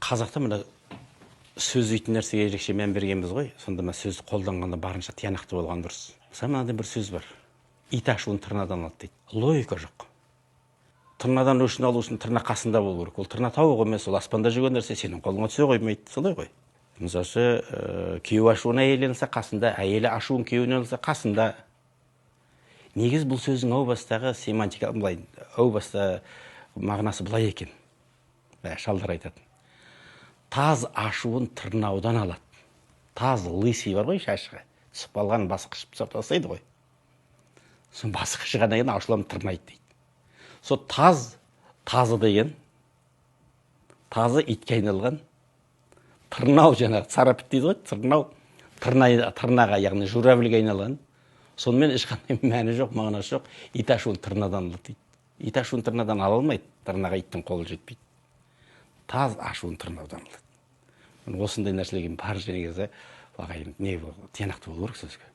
қазақта мына сөз дейтін нәрсеге ерекше мән бергенбіз ғой. Сонда мына сөзді қолданғанда барынша тиянақты болған дұрыс. Мысалы мынандай бір сөз бар. Ит ашуын тырнадан алады дейді. Логика жоқ. Тырнадан өшін алу үшін тырна қасында болу керек. Ол тырна тауық емес, ол аспанда жүрген нәрсе сенің қолыңа түсе қоймайды. Солай ғой. Мысалы, күйеу ашуын әйелі алса қасында, әйелі ашуын күйеуінен алса қасында. Негіз бұл сөздің әу бастағы семантика, былай, әу баста мағынасы былай екен. Шалдар айтатын. Таз ашуын тырнаудан алады. Таз лысый бар ғой, шашығы. Түсіп қалған басы қышып тастайды ғой. Соң басы қышығаннан кейін ашуланып тырнайды дейді. Сол тазы деген, тазы итке айналған, тырнау жаңағы царапет дейді ғой, тырнаға, яғни журавльге айналған. Сонымен ешқандай мәні жоқ, мағынасы жоқ. Ит ашуын тырнадан алады дейді. Ит ашуын тырнадан ала алмайды, тырнаға иттің қолы жетпейді. Таз ашуын тырнаудан алады. Осындай нәрселерге бар жерге тиянақты болу керек сөзге.